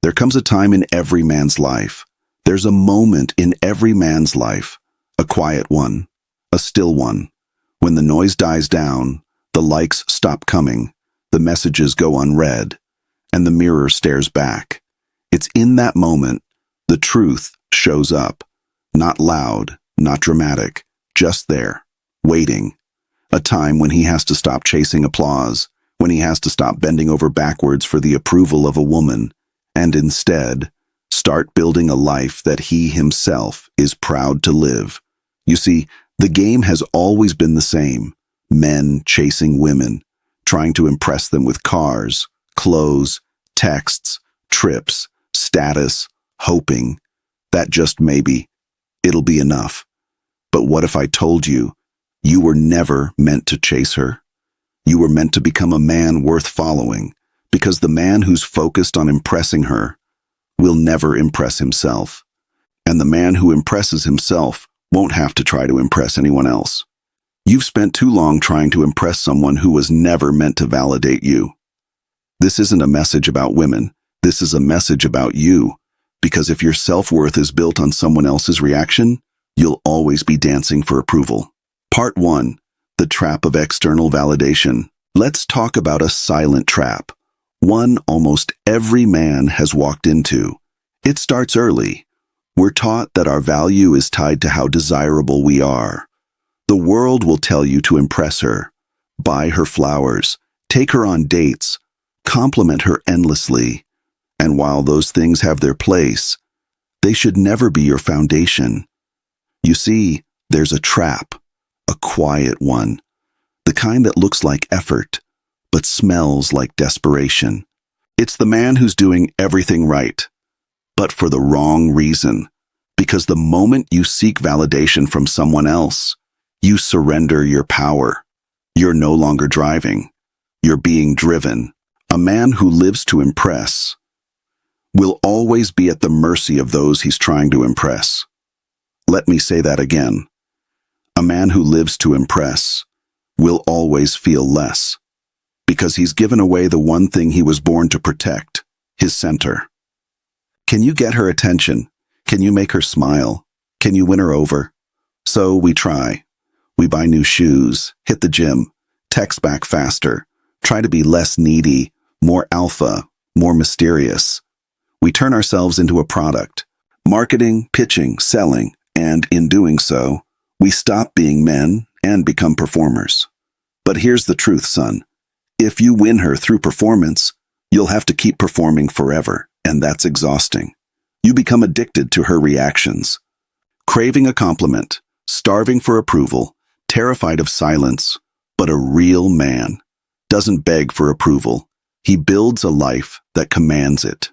There comes a time in every man's life. There's a moment in every man's life, a quiet one, a still one, when the noise dies down, the likes stop coming, the messages go unread, and the mirror stares back. It's in that moment the truth shows up, not loud, not dramatic, just there, waiting. A time when he has to stop chasing applause, when he has to stop bending over backwards for the approval of a woman, and instead, start building a life that he himself is proud to live. You see, the game has always been the same. Men chasing women, trying to impress them with cars, clothes, texts, trips, status, hoping that just maybe it'll be enough. But what if I told you, you were never meant to chase her? You were meant to become a man worth following, because the man who's focused on impressing her will never impress himself. And the man who impresses himself won't have to try to impress anyone else. You've spent too long trying to impress someone who was never meant to validate you. This isn't a message about women. This is a message about you. Because if your self-worth is built on someone else's reaction, you'll always be dancing for approval. Part 1. The trap of external validation. Let's talk about a silent trap. One almost every man has walked into. It starts early. We're taught that our value is tied to how desirable we are. The world will tell you to impress her, buy her flowers, take her on dates, compliment her endlessly. And while those things have their place, they should never be your foundation. You see, there's a trap, a quiet one, the kind that looks like effort, but smells like desperation. It's the man who's doing everything right, but for the wrong reason. Because the moment you seek validation from someone else, you surrender your power. You're no longer driving. You're being driven. A man who lives to impress will always be at the mercy of those he's trying to impress. Let me say that again. A man who lives to impress will always feel less, because he's given away the one thing he was born to protect, his center. Can you get her attention? Can you make her smile? Can you win her over? So we try. We buy new shoes, hit the gym, text back faster, try to be less needy, more alpha, more mysterious. We turn ourselves into a product, marketing, pitching, selling, and in doing so, we stop being men and become performers. But here's the truth, son. If you win her through performance, you'll have to keep performing forever, and that's exhausting. You become addicted to her reactions, craving a compliment, starving for approval, terrified of silence. But a real man doesn't beg for approval. He builds a life that commands it.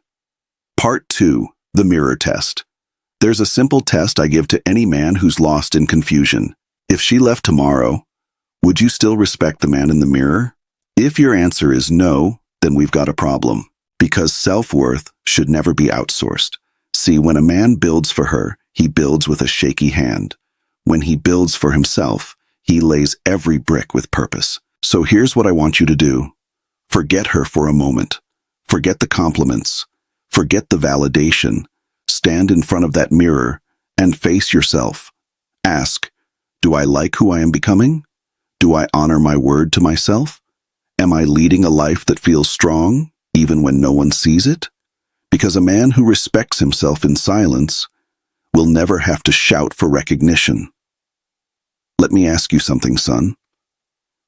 Part 2. The mirror test. There's a simple test I give to any man who's lost in confusion. If she left tomorrow, would you still respect the man in the mirror? If your answer is no, then we've got a problem. Because self-worth should never be outsourced. See, when a man builds for her, he builds with a shaky hand. When he builds for himself, he lays every brick with purpose. So here's what I want you to do. Forget her for a moment. Forget the compliments. Forget the validation. Stand in front of that mirror and face yourself. Ask, do I like who I am becoming? Do I honor my word to myself? Am I leading a life that feels strong, even when no one sees it? Because a man who respects himself in silence will never have to shout for recognition. Let me ask you something, son.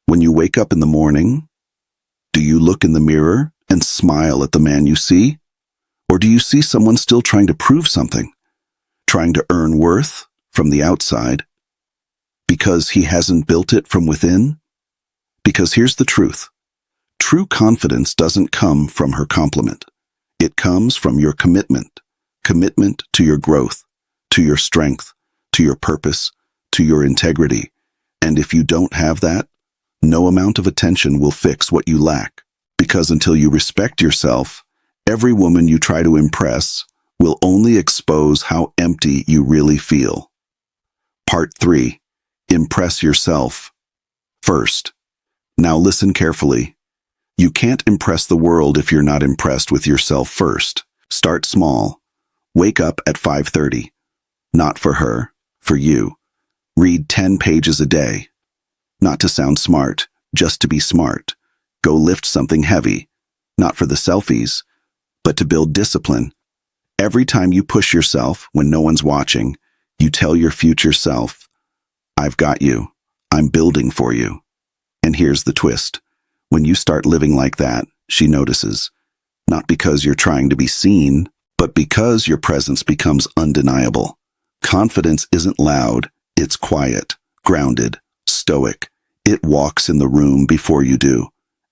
When you wake up in the morning, do you look in the mirror and smile at the man you see? Or do you see someone still trying to prove something, trying to earn worth from the outside, because he hasn't built it from within? Because here's the truth. True confidence doesn't come from her compliment. It comes from your commitment to your growth, to your strength, to your purpose, to your integrity. And if you don't have that, no amount of attention will fix what you lack. Because until you respect yourself, every woman you try to impress will only expose how empty you really feel. Part 3. Impress yourself first. Now listen carefully. You can't impress the world if you're not impressed with yourself first. Start small. Wake up at 5:30. Not for her, for you. Read 10 pages a day. Not to sound smart, just to be smart. Go lift something heavy. Not for the selfies, but to build discipline. Every time you push yourself when no one's watching, you tell your future self, I've got you. I'm building for you. And here's the twist. When you start living like that, she notices. Not because you're trying to be seen, but because your presence becomes undeniable. Confidence isn't loud, it's quiet, grounded, stoic. It walks in the room before you do.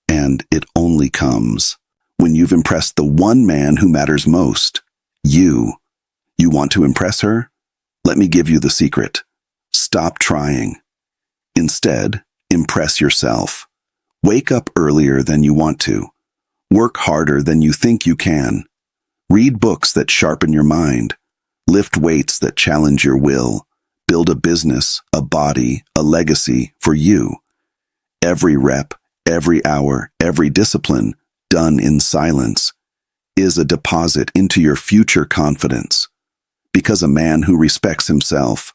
And it only comes when you've impressed the one man who matters most, you. You want to impress her? Let me give you the secret. Stop trying. Instead, impress yourself. Wake up earlier than you want to. Work harder than you think you can. Read books that sharpen your mind. Lift weights that challenge your will. Build a business, a body, a legacy for you. Every rep, every hour, every discipline, done in silence, is a deposit into your future confidence. Because a man who respects himself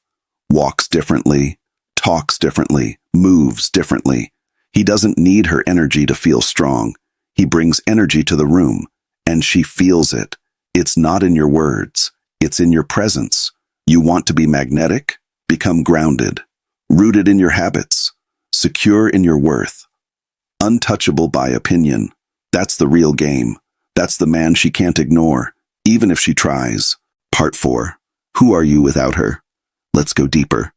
walks differently, talks differently, moves differently. He doesn't need her energy to feel strong. He brings energy to the room, and she feels it. It's not in your words. It's in your presence. You want to be magnetic? Become grounded, rooted in your habits, secure in your worth, untouchable by opinion. That's the real game. That's the man she can't ignore, even if she tries. Part 4. Who are you without her? Let's go deeper.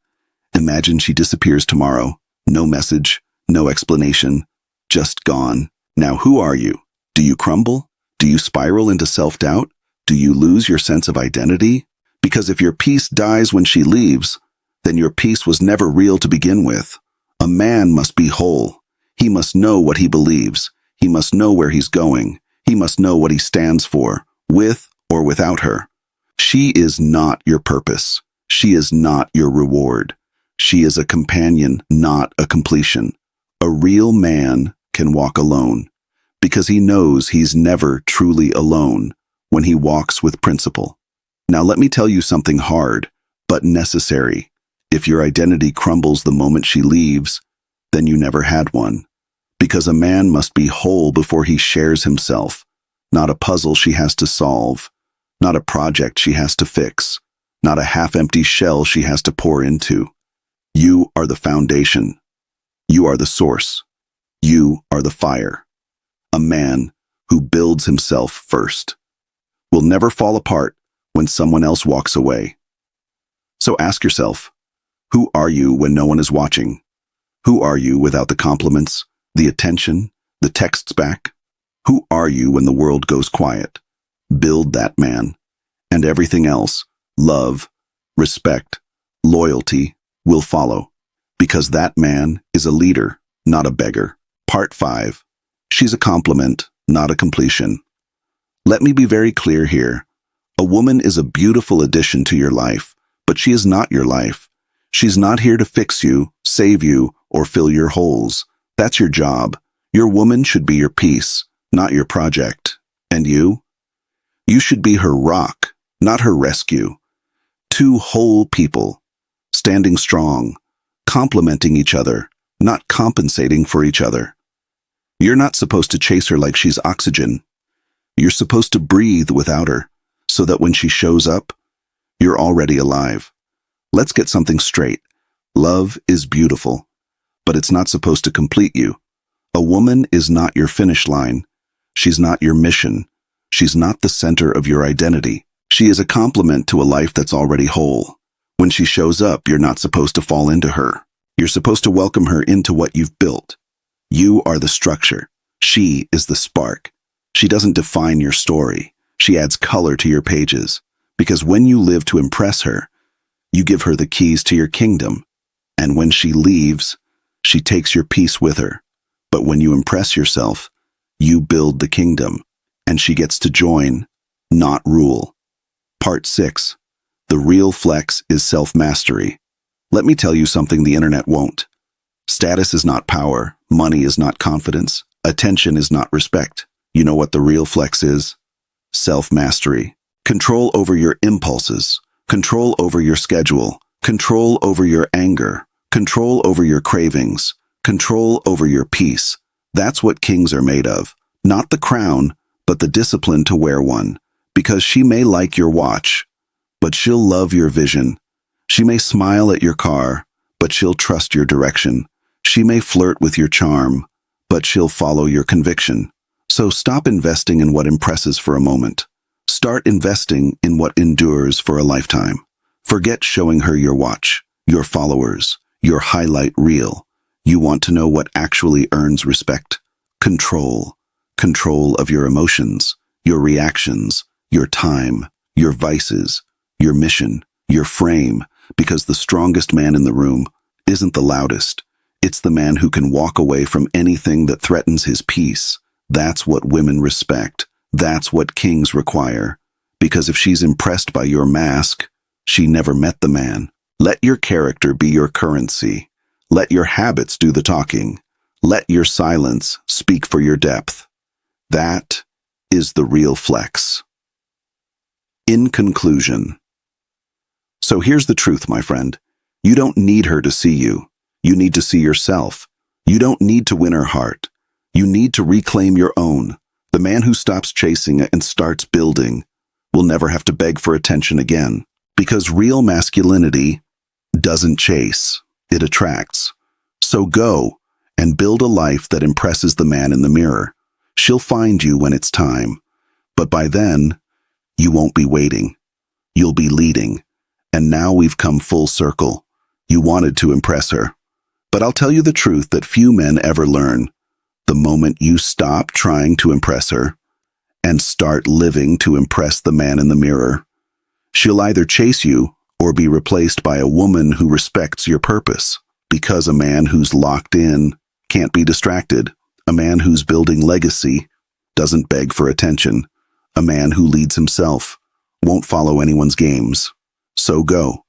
Imagine she disappears tomorrow. No message, no explanation, just gone. Now who are you? Do you crumble? Do you spiral into self-doubt? Do you lose your sense of identity? Because if your peace dies when she leaves, then your peace was never real to begin with. A man must be whole. He must know what he believes. He must know where he's going. He must know what he stands for, with or without her. She is not your purpose. She is not your reward. She is a companion, not a completion. A real man can walk alone because he knows he's never truly alone when he walks with principle. Now let me tell you something hard, but necessary. If your identity crumbles the moment she leaves, then you never had one. Because a man must be whole before he shares himself, not a puzzle she has to solve, not a project she has to fix, not a half-empty shell she has to pour into. You are the foundation. You are the source. You are the fire. A man who builds himself first will never fall apart when someone else walks away. So ask yourself, who are you when no one is watching? Who are you without the compliments, the attention, the texts back? Who are you when the world goes quiet? Build that man. And everything else, love, respect, loyalty, will follow. Because that man is a leader, not a beggar. Part 5. She's a complement, not a completion. Let me be very clear here. A woman is a beautiful addition to your life, but she is not your life. She's not here to fix you, save you, or fill your holes. That's your job. Your woman should be your peace, not your project. And you? You should be her rock, not her rescue. Two whole people, standing strong, complementing each other, not compensating for each other. You're not supposed to chase her like she's oxygen. You're supposed to breathe without her, so that when she shows up, you're already alive. Let's get something straight. Love is beautiful, but it's not supposed to complete you. A woman is not your finish line. She's not your mission. She's not the center of your identity. She is a complement to a life that's already whole. When she shows up, you're not supposed to fall into her. You're supposed to welcome her into what you've built. You are the structure. She is the spark. She doesn't define your story. She adds color to your pages. Because when you live to impress her, you give her the keys to your kingdom. And when she leaves, she takes your peace with her. But when you impress yourself, you build the kingdom. And she gets to join, not rule. Part 6. The real flex is self-mastery. Let me tell you something the internet won't. Status is not power. Money is not confidence. Attention is not respect. You know what the real flex is? self-mastery. Control over your impulses, control over your schedule, control over your anger, control over your cravings, control over your peace. That's what kings are made of. Not the crown, but the discipline to wear one. Because she may like your watch, but she'll love your vision. She may smile at your car, but she'll trust your direction. She may flirt with your charm, but she'll follow your conviction. So stop investing in what impresses for a moment. Start investing in what endures for a lifetime. Forget showing her your watch, your followers, your highlight reel. You want to know what actually earns respect? Control. Control of your emotions, your reactions, your time, your vices, your mission, your frame, because the strongest man in the room isn't the loudest. It's the man who can walk away from anything that threatens his peace. That's what women respect. That's what kings require. Because if she's impressed by your mask, she never met the man. Let your character be your currency. Let your habits do the talking. Let your silence speak for your depth. That is the real flex. In conclusion. So here's the truth, my friend. You don't need her to see you. You need to see yourself. You don't need to win her heart. You need to reclaim your own. The man who stops chasing and starts building will never have to beg for attention again. Because real masculinity doesn't chase, it attracts. So go and build a life that impresses the man in the mirror. She'll find you when it's time. But by then, you won't be waiting. You'll be leading. And now we've come full circle. You wanted to impress her. But I'll tell you the truth that few men ever learn. The moment you stop trying to impress her and start living to impress the man in the mirror, she'll either chase you or be replaced by a woman who respects your purpose. Because a man who's locked in can't be distracted. A man who's building legacy doesn't beg for attention. A man who leads himself won't follow anyone's games. So go.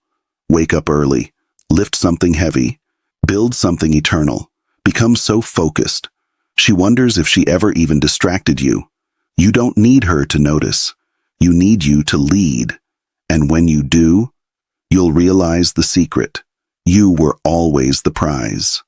Wake up early. Lift something heavy. Build something eternal. Become so focused. She wonders if she ever even distracted you. You don't need her to notice. You need you to lead. And when you do, you'll realize the secret. You were always the prize.